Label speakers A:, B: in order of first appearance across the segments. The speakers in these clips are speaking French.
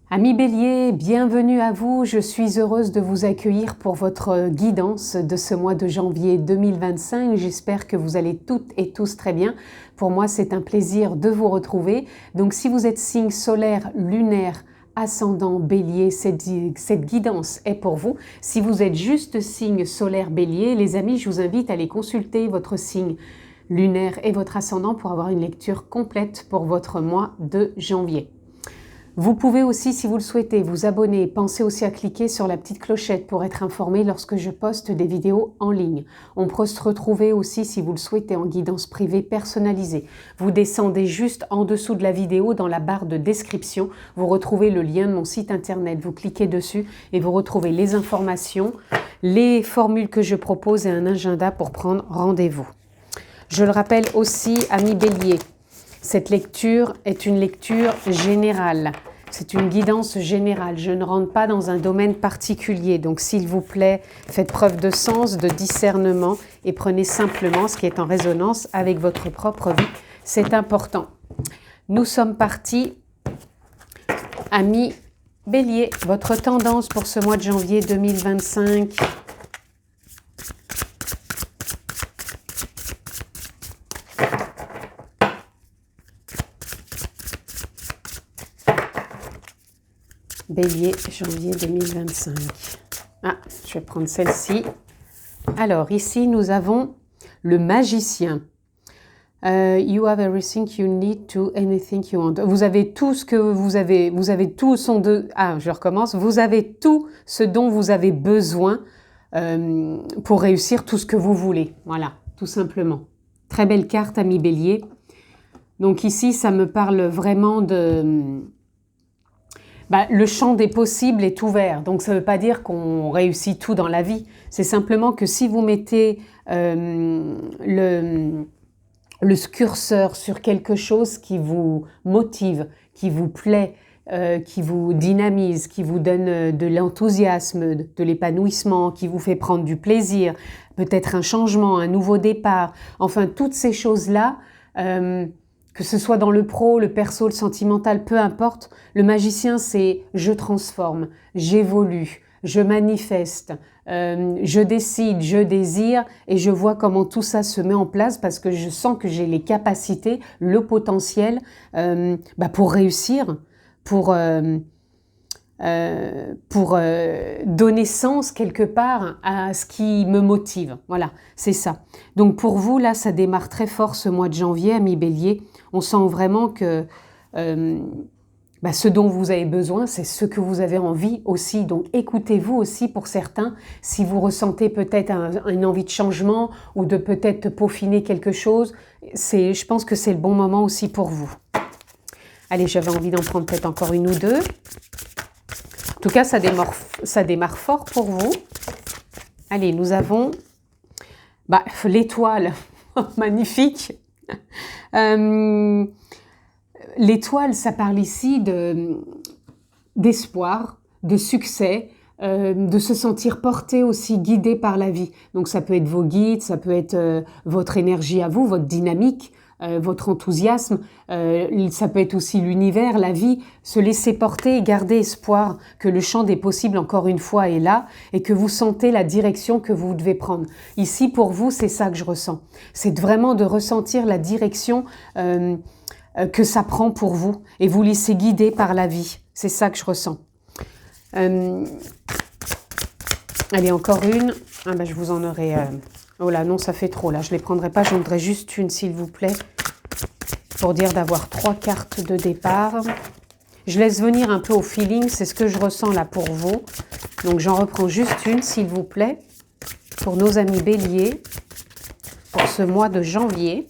A: Amis Bélier, bienvenue à vous. Je suis heureuse de vous accueillir pour votre guidance de ce mois de janvier 2025. J'espère que vous allez toutes et tous très bien. Pour moi, c'est un plaisir de vous retrouver. Donc, si vous êtes signe solaire, lunaire, ascendant Bélier, cette guidance est pour vous. Si vous êtes juste signe solaire Bélier, les amis, je vous invite à aller consulter votre signe lunaire et votre ascendant pour avoir une lecture complète pour votre mois de janvier. Vous pouvez aussi, si vous le souhaitez, vous abonner. Pensez aussi à cliquer sur la petite clochette pour être informé lorsque je poste des vidéos en ligne. On peut se retrouver aussi, si vous le souhaitez, en guidance privée personnalisée. Vous descendez juste en dessous de la vidéo, dans la barre de description. Vous retrouvez le lien de mon site internet. Vous cliquez dessus et vous retrouvez les informations, les formules que je propose et un agenda pour prendre rendez-vous. Je le rappelle aussi, amis Bélier, cette lecture est une lecture générale. C'est une guidance générale. Je ne rentre pas dans un domaine particulier. Donc, s'il vous plaît, faites preuve de sens, de discernement et prenez simplement ce qui est en résonance avec votre propre vie. C'est important. Nous sommes partis, amis Bélier. Votre tendance pour ce mois de janvier 2025. Bélier, janviie 2025. Ah, je vais prendre celle-ci. Alors, ici, nous avons le magicien. You have everything you need to anything you want. Vous avez tout ce que vous avez tout son de... Ah, je recommence. Vous avez tout ce dont vous avez besoin pour réussir tout ce que vous voulez. Voilà, tout simplement. Très belle carte, ami Bélier. Donc ici, ça me parle vraiment de... le champ des possibles est ouvert. Donc, ça ne veut pas dire qu'on réussit tout dans la vie. C'est simplement que si vous mettez le curseur sur quelque chose qui vous motive, qui vous plaît, qui vous dynamise, qui vous donne de l'enthousiasme, de l'épanouissement, qui vous fait prendre du plaisir, peut-être un changement, un nouveau départ, enfin, toutes ces choses-là... que ce soit dans le pro, le perso, le sentimental, peu importe, le magicien, c'est je transforme, j'évolue, je manifeste, je décide, je désire et je vois comment tout ça se met en place parce que je sens que j'ai les capacités, le potentiel pour réussir, pour donner sens quelque part à ce qui me motive. Voilà, c'est ça. Donc pour vous, là, ça démarre très fort ce mois de janvier, amis Bélier. On sent vraiment que ce dont vous avez besoin, c'est ce que vous avez envie aussi. Donc écoutez-vous aussi pour certains, si vous ressentez peut-être une envie de changement ou de peut-être peaufiner quelque chose, je pense que c'est le bon moment aussi pour vous. Allez, j'avais envie d'en prendre peut-être encore une ou deux. En tout cas, ça démarre fort pour vous. Allez, nous avons l'étoile. Magnifique. L'étoile, ça parle ici d'espoir, de succès, de se sentir porté aussi, guidé par la vie. Donc, ça peut être vos guides, ça peut être votre énergie à vous, votre dynamique, votre enthousiasme, ça peut être aussi l'univers, la vie, se laisser porter et garder espoir que le champ des possibles, encore une fois, est là et que vous sentez la direction que vous devez prendre. Ici, pour vous, c'est ça que je ressens. C'est vraiment de ressentir la direction que ça prend pour vous et vous laisser guider par la vie. C'est ça que je ressens. Allez, encore une. Ah je vous en aurai... Oh là, non, ça fait trop. Là, je ne les prendrai pas. J'en voudrais juste une, s'il vous plaît, pour dire d'avoir 3 cartes de départ. Je laisse venir un peu au feeling. C'est ce que je ressens là pour vous. Donc, j'en reprends juste une, s'il vous plaît, pour nos amis Bélier, pour ce mois de janvier.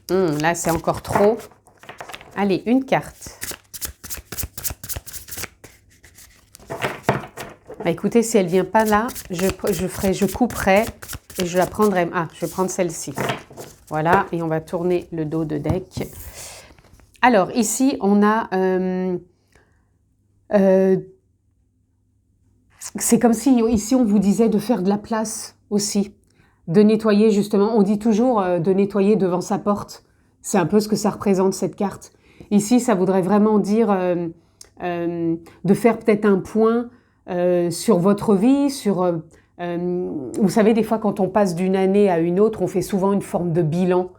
A: Là, c'est encore trop. Allez, une carte. Écoutez, si elle ne vient pas là, je couperai et je la prendrai. Ah, je vais prendre celle-ci. Voilà, et on va tourner le dos de deck. Alors, ici, on a... c'est comme si, ici, on vous disait de faire de la place aussi. De nettoyer, justement. On dit toujours de nettoyer devant sa porte. C'est un peu ce que ça représente, cette carte. Ici, ça voudrait vraiment dire de faire peut-être un point sur votre vie, sur... vous savez, des fois, quand on passe d'une année à une autre, on fait souvent une forme de bilan.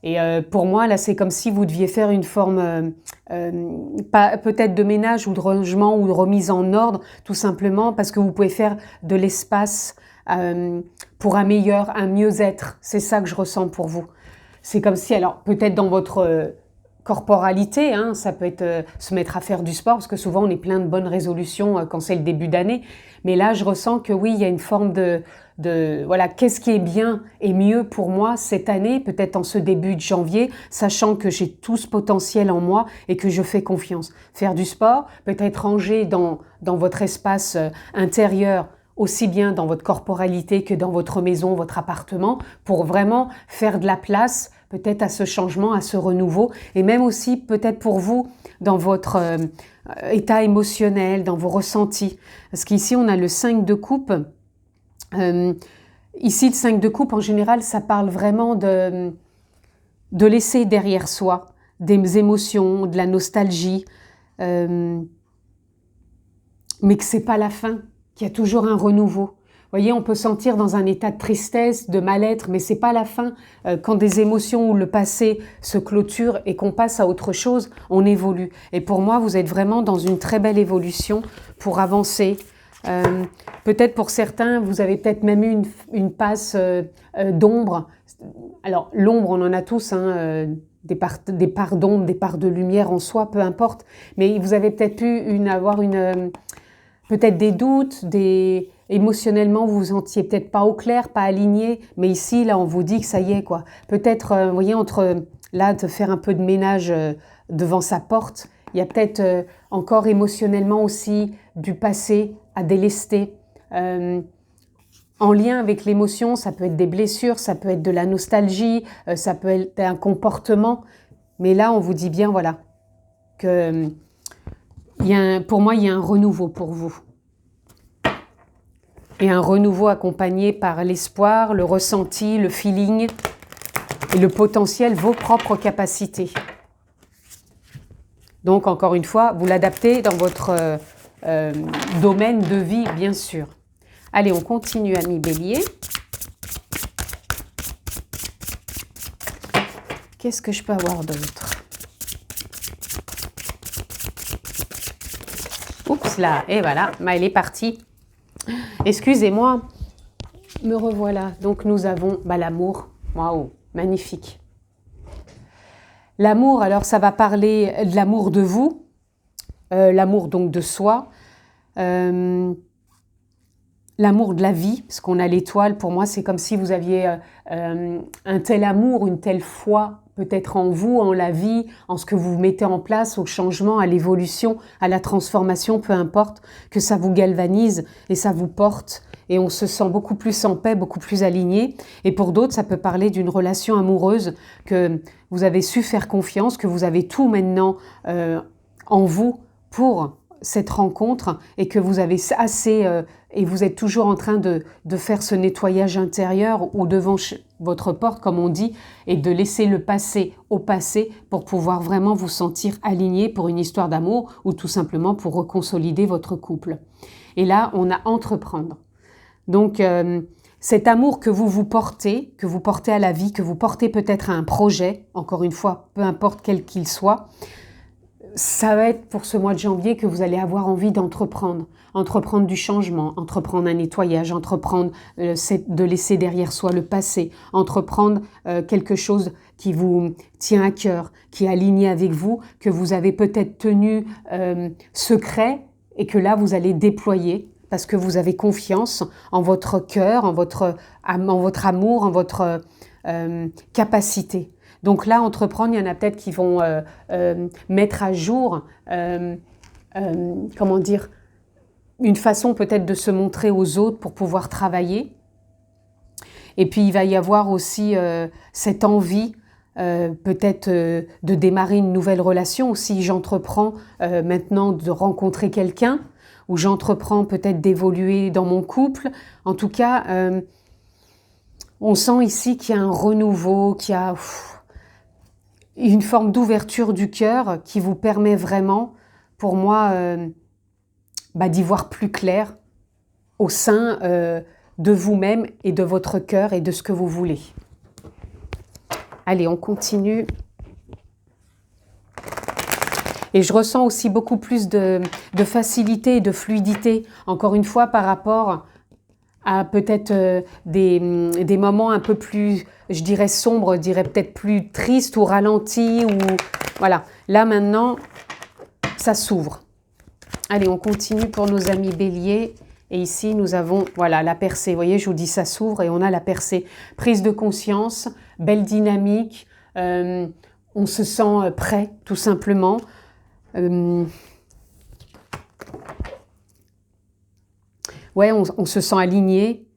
A: Et pour moi, là, c'est comme si vous deviez faire une forme, peut-être de ménage ou de rangement ou de remise en ordre, tout simplement parce que vous pouvez faire de l'espace pour un mieux-être. C'est ça que je ressens pour vous. C'est comme si, alors peut-être dans votre corporalité, hein, ça peut être se mettre à faire du sport, parce que souvent on est plein de bonnes résolutions quand c'est le début d'année. Mais là, je ressens que oui, il y a une forme de voilà, qu'est-ce qui est bien et mieux pour moi cette année, peut-être en ce début de janvier, sachant que j'ai tout ce potentiel en moi et que je fais confiance. Faire du sport, peut-être ranger dans votre espace intérieur, aussi bien dans votre corporalité que dans votre maison, votre appartement, pour vraiment faire de la place peut-être à ce changement, à ce renouveau, et même aussi peut-être pour vous dans votre état émotionnel, dans vos ressentis. Parce qu'ici, on a le 5 de coupe. Ici, le 5 de coupe, en général, ça parle vraiment de laisser derrière soi des émotions, de la nostalgie, mais que c'est pas la fin, qu'il y a toujours un renouveau. Vous voyez, on peut sentir dans un état de tristesse, de mal-être, mais c'est pas la fin. Quand des émotions ou le passé se clôturent et qu'on passe à autre chose, on évolue. Et pour moi, vous êtes vraiment dans une très belle évolution pour avancer. Peut-être pour certains, vous avez peut-être même eu une passe d'ombre. Alors, l'ombre, on en a tous, hein, des parts d'ombre, des parts de lumière en soi, peu importe. Mais vous avez peut-être pu avoir peut-être des doutes, émotionnellement, vous vous sentiez peut-être pas au clair, pas aligné, mais ici, là, on vous dit que ça y est, quoi. Peut-être, vous voyez, là, de faire un peu de ménage devant sa porte, il y a peut-être encore émotionnellement aussi du passé à délester. En lien avec l'émotion, ça peut être des blessures, ça peut être de la nostalgie, ça peut être un comportement, mais là, on vous dit bien, voilà, que pour moi, il y a un renouveau pour vous. Et un renouveau accompagné par l'espoir, le ressenti, le feeling et le potentiel, vos propres capacités. Donc, encore une fois, vous l'adaptez dans votre domaine de vie, bien sûr. Allez, on continue, amis Bélier. Qu'est-ce que je peux avoir d'autre? Oups là, et voilà, elle est partie. Excusez-moi, me revoilà. Donc nous avons l'amour. Waouh, magnifique. L'amour, alors ça va parler de l'amour de vous, l'amour donc de soi, l'amour de la vie, parce qu'on a l'étoile. Pour moi, c'est comme si vous aviez un tel amour, une telle foi peut-être en vous, en la vie, en ce que vous mettez en place, au changement, à l'évolution, à la transformation, peu importe, que ça vous galvanise et ça vous porte et on se sent beaucoup plus en paix, beaucoup plus aligné. Et pour d'autres, ça peut parler d'une relation amoureuse que vous avez su faire confiance, que vous avez tout maintenant en vous pour cette rencontre et que vous avez assez et vous êtes toujours en train de faire ce nettoyage intérieur ou devant votre porte, comme on dit, et de laisser le passé au passé pour pouvoir vraiment vous sentir aligné pour une histoire d'amour ou tout simplement pour reconsolider votre couple. Et là, on a entreprendre. Donc, cet amour que vous portez à la vie, que vous portez peut-être à un projet, encore une fois, peu importe quel qu'il soit, ça va être pour ce mois de janvier que vous allez avoir envie d'entreprendre. Entreprendre du changement, entreprendre un nettoyage, entreprendre de laisser derrière soi le passé, entreprendre quelque chose qui vous tient à cœur, qui est aligné avec vous, que vous avez peut-être tenu secret et que là vous allez déployer parce que vous avez confiance en votre cœur, en votre amour, en votre capacité. Donc là, entreprendre, il y en a peut-être qui vont mettre à jour, comment dire, une façon peut-être de se montrer aux autres pour pouvoir travailler. Et puis, il va y avoir aussi cette envie peut-être de démarrer une nouvelle relation. Si j'entreprends maintenant de rencontrer quelqu'un, ou j'entreprends peut-être d'évoluer dans mon couple. En tout cas, on sent ici qu'il y a un renouveau, qu'il y a une forme d'ouverture du cœur qui vous permet vraiment, pour moi, d'y voir plus clair au sein de vous-même et de votre cœur et de ce que vous voulez. Allez, on continue. Et je ressens aussi beaucoup plus de facilité et de fluidité, encore une fois, par rapport à peut-être des moments un peu plus, je dirais sombres, je dirais peut-être plus tristes ou ralentis. Ou voilà, là maintenant, ça s'ouvre. Allez, on continue pour nos amis béliers. Et ici, nous avons, voilà, la percée. Vous voyez, je vous dis, ça s'ouvre et on a la percée. Prise de conscience, belle dynamique. On se sent prêt, tout simplement. Ouais, on se sent aligné.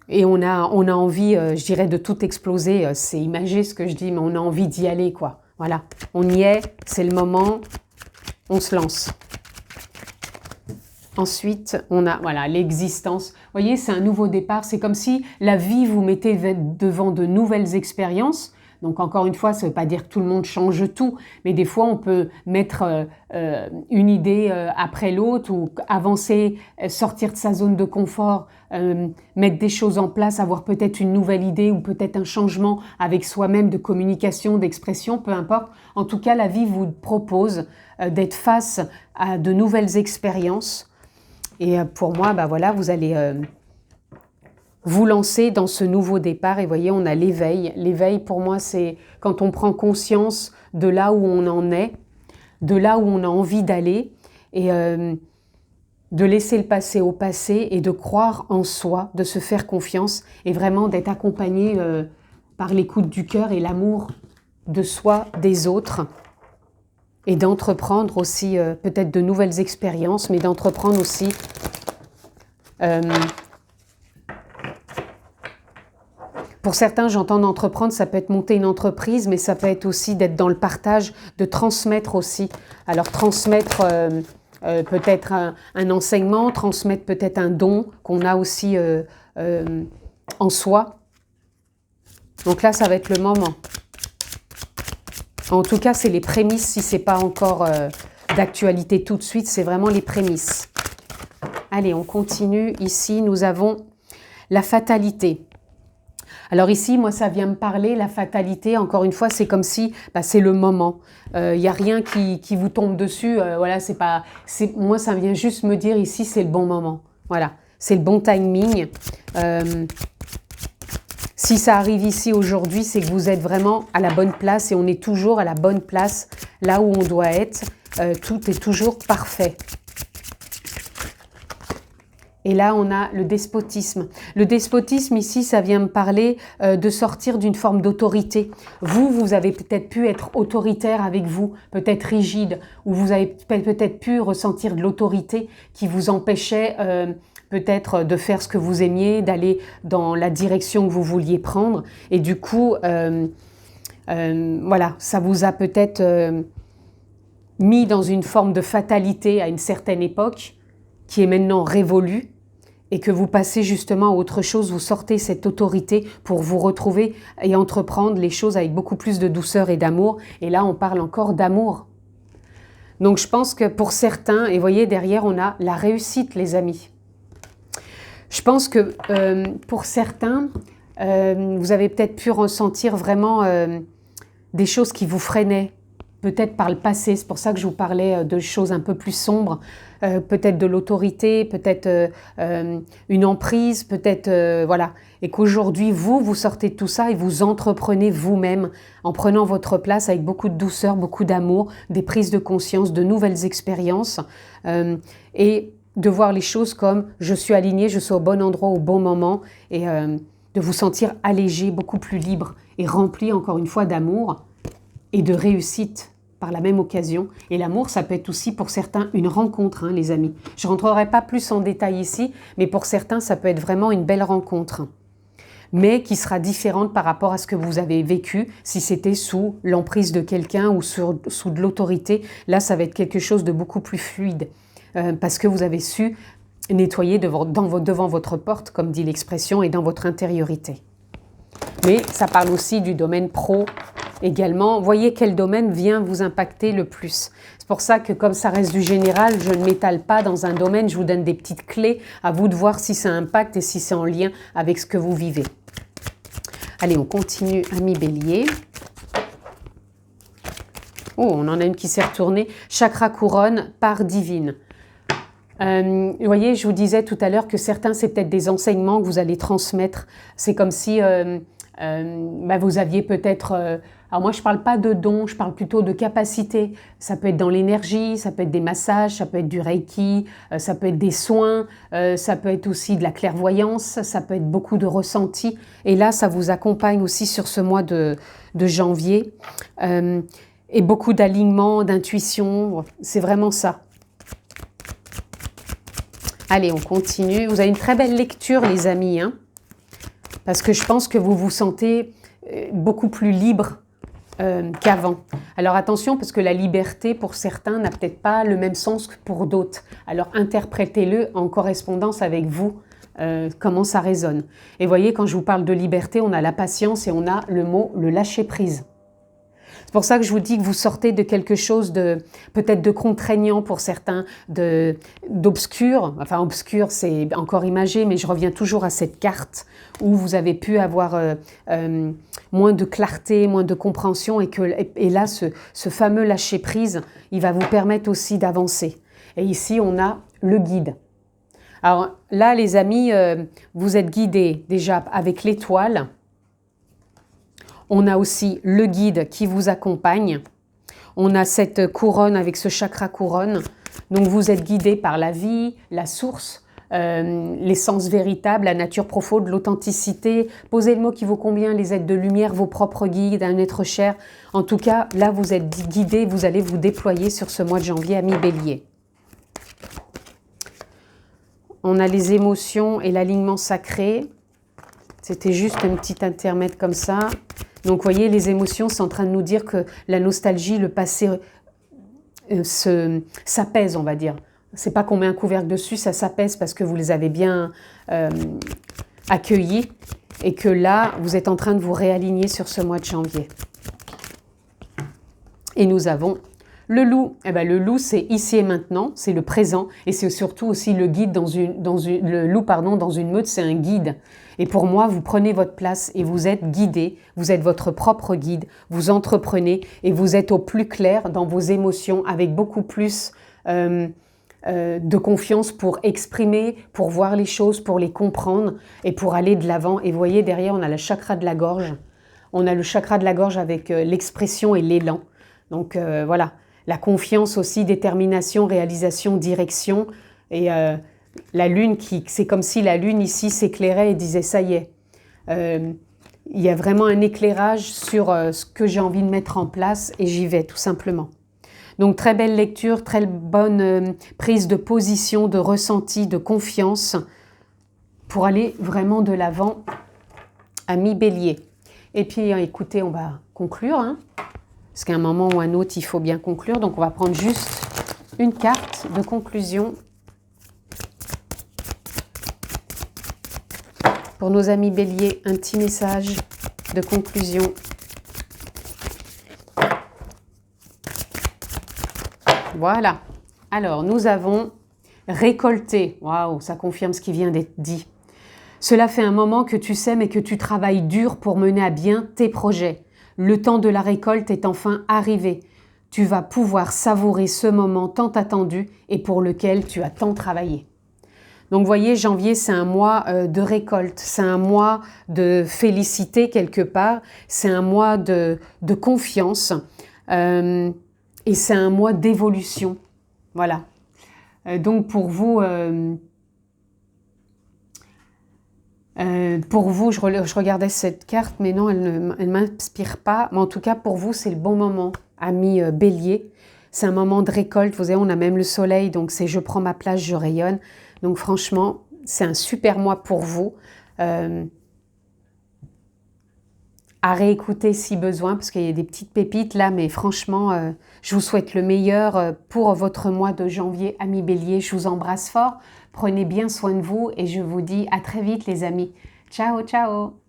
A: Et on a envie, je dirais, de tout exploser. C'est imagé ce que je dis, mais on a envie d'y aller, quoi. Voilà, on y est, c'est le moment, on se lance. Ensuite, on a voilà l'existence. Vous voyez, c'est un nouveau départ. C'est comme si la vie vous mettait devant de nouvelles expériences. Donc encore une fois, ça ne veut pas dire que tout le monde change tout, mais des fois on peut mettre une idée après l'autre ou avancer, sortir de sa zone de confort, mettre des choses en place, avoir peut-être une nouvelle idée ou peut-être un changement avec soi-même de communication, d'expression, peu importe. En tout cas, la vie vous propose d'être face à de nouvelles expériences. Et pour moi, voilà, vous allez vous lancer dans ce nouveau départ. Et voyez, on a l'éveil. L'éveil, pour moi, c'est quand on prend conscience de là où on en est, de là où on a envie d'aller, et de laisser le passé au passé et de croire en soi, de se faire confiance et vraiment d'être accompagné par l'écoute du cœur et l'amour de soi, des autres. Et d'entreprendre aussi peut-être de nouvelles expériences, mais d'entreprendre aussi pour certains, j'entends d'entreprendre, ça peut être monter une entreprise, mais ça peut être aussi d'être dans le partage, de transmettre aussi. Alors transmettre peut-être un enseignement, transmettre peut-être un don qu'on a aussi en soi. Donc là, ça va être le moment. En tout cas, c'est les prémices, si ce n'est pas encore d'actualité tout de suite, c'est vraiment les prémices. Allez, on continue. Ici, nous avons la fatalité. Alors ici, moi, ça vient me parler, la fatalité, encore une fois, c'est comme si c'est le moment. Il n'y a rien qui vous tombe dessus. Voilà, c'est pas, moi, ça vient juste me dire ici, c'est le bon moment. Voilà, c'est le bon timing. Si ça arrive ici aujourd'hui, c'est que vous êtes vraiment à la bonne place et on est toujours à la bonne place, là où on doit être. Tout est toujours parfait. Et là, on a le despotisme. Le despotisme, ici, ça vient me parler de sortir d'une forme d'autorité. Vous avez peut-être pu être autoritaire avec vous, peut-être rigide, ou vous avez peut-être pu ressentir de l'autorité qui vous empêchait peut-être de faire ce que vous aimiez, d'aller dans la direction que vous vouliez prendre. Et du coup, voilà, ça vous a peut-être mis dans une forme de fatalité à une certaine époque, qui est maintenant révolue, et que vous passez justement à autre chose, vous sortez cette autorité pour vous retrouver et entreprendre les choses avec beaucoup plus de douceur et d'amour. Et là, on parle encore d'amour. Donc, je pense que pour certains, et voyez, derrière, on a la réussite, les amis. Je pense que pour certains, vous avez peut-être pu ressentir vraiment des choses qui vous freinaient, peut-être par le passé. C'est pour ça que je vous parlais de choses un peu plus sombres, peut-être de l'autorité, peut-être une emprise, peut-être voilà. Et qu'aujourd'hui, vous sortez de tout ça et vous entreprenez vous-même en prenant votre place avec beaucoup de douceur, beaucoup d'amour, des prises de conscience, de nouvelles expériences et de voir les choses comme je suis aligné, je suis au bon endroit au bon moment et de vous sentir allégé, beaucoup plus libre et rempli encore une fois d'amour et de réussite par la même occasion. Et l'amour, ça peut être aussi pour certains une rencontre, hein, les amis. Je ne rentrerai pas plus en détail ici, mais pour certains, ça peut être vraiment une belle rencontre, mais qui sera différente par rapport à ce que vous avez vécu, si c'était sous l'emprise de quelqu'un ou sous de l'autorité. Là, ça va être quelque chose de beaucoup plus fluide, parce que vous avez su nettoyer devant votre porte, comme dit l'expression, et dans votre intériorité. Mais ça parle aussi du domaine pro également, voyez quel domaine vient vous impacter le plus. C'est pour ça que comme ça reste du général, je ne m'étale pas dans un domaine, je vous donne des petites clés, à vous de voir si ça impacte et si c'est en lien avec ce que vous vivez. Allez, on continue, ami Bélier. Oh, on en a une qui s'est retournée. Chakra couronne, part divine. Vous voyez, je vous disais tout à l'heure que certains, c'est peut-être des enseignements que vous allez transmettre. C'est comme si vous aviez peut-être... alors moi, je ne parle pas de dons, je parle plutôt de capacité. Ça peut être dans l'énergie, ça peut être des massages, ça peut être du reiki, ça peut être des soins, ça peut être aussi de la clairvoyance, ça peut être beaucoup de ressentis. Et là, ça vous accompagne aussi sur ce mois de janvier. Et beaucoup d'alignement, d'intuition, c'est vraiment ça. Allez, on continue. Vous avez une très belle lecture, les amis, hein, parce que je pense que vous vous sentez beaucoup plus libre qu'avant. Alors attention, parce que la liberté, pour certains, n'a peut-être pas le même sens que pour d'autres. Alors interprétez-le en correspondance avec vous, comment ça résonne. Et voyez, quand je vous parle de liberté, on a la patience et on a le mot « le lâcher-prise ». C'est pour ça que je vous dis que vous sortez de quelque chose de peut-être de contraignant pour certains, d'obscur. Enfin, obscur, c'est encore imagé, mais je reviens toujours à cette carte où vous avez pu avoir moins de clarté, moins de compréhension et là, ce fameux lâcher-prise, il va vous permettre aussi d'avancer. Et ici, on a le guide. Alors là, les amis, vous êtes guidés déjà avec l'étoile. On a aussi le guide qui vous accompagne. On a cette couronne avec ce chakra couronne. Donc vous êtes guidé par la vie, la source, l'essence véritable, la nature profonde, l'authenticité. Posez le mot qui vous convient, les êtres de lumière, vos propres guides, un être cher. En tout cas, là vous êtes guidé, vous allez vous déployer sur ce mois de janvier à mi-bélier. On a les émotions et l'alignement sacré. C'était juste un petit intermède comme ça. Donc, vous voyez, les émotions, c'est en train de nous dire que la nostalgie, le passé s'apaise, on va dire. C'est pas qu'on met un couvercle dessus, ça s'apaise parce que vous les avez bien accueillis et que là, vous êtes en train de vous réaligner sur ce mois de janvier. Et nous avons le loup. Eh ben, le loup, c'est ici et maintenant, c'est le présent et c'est surtout aussi le guide le loup, pardon, dans une meute, c'est un guide. Et pour moi, vous prenez votre place et vous êtes guidé, vous êtes votre propre guide, vous entreprenez et vous êtes au plus clair dans vos émotions avec beaucoup plus de confiance pour exprimer, pour voir les choses, pour les comprendre et pour aller de l'avant. Et vous voyez, derrière, on a le chakra de la gorge. On a le chakra de la gorge avec l'expression et l'élan. Donc voilà, la confiance aussi, détermination, réalisation, direction et... la lune, c'est comme si la lune ici s'éclairait et disait « ça y est ». Il y a vraiment un éclairage sur ce que j'ai envie de mettre en place et j'y vais tout simplement. Donc très belle lecture, très bonne prise de position, de ressenti, de confiance pour aller vraiment de l'avant à mi-bélier. Et puis écoutez, on va conclure, hein, parce qu'à un moment ou un autre, il faut bien conclure. Donc on va prendre juste une carte de conclusion. Pour nos amis béliers, un petit message de conclusion. Voilà. Alors, nous avons récolté. Waouh, ça confirme ce qui vient d'être dit. Cela fait un moment que tu sèmes et que tu travailles dur pour mener à bien tes projets. Le temps de la récolte est enfin arrivé. Tu vas pouvoir savourer ce moment tant attendu et pour lequel tu as tant travaillé. Donc, vous voyez, janvier, c'est un mois de récolte, c'est un mois de félicité quelque part, c'est un mois de confiance et c'est un mois d'évolution. Voilà. Donc, pour vous, je regardais cette carte, mais non, elle ne m'inspire pas. Mais en tout cas, pour vous, c'est le bon moment, amis bélier. C'est un moment de récolte. Vous savez, on a même le soleil, donc c'est « je prends ma place, je rayonne ». Donc franchement, c'est un super mois pour vous. À réécouter si besoin, parce qu'il y a des petites pépites là, mais franchement, je vous souhaite le meilleur pour votre mois de janvier, amis bélier. Je vous embrasse fort, prenez bien soin de vous et je vous dis à très vite les amis. Ciao, ciao!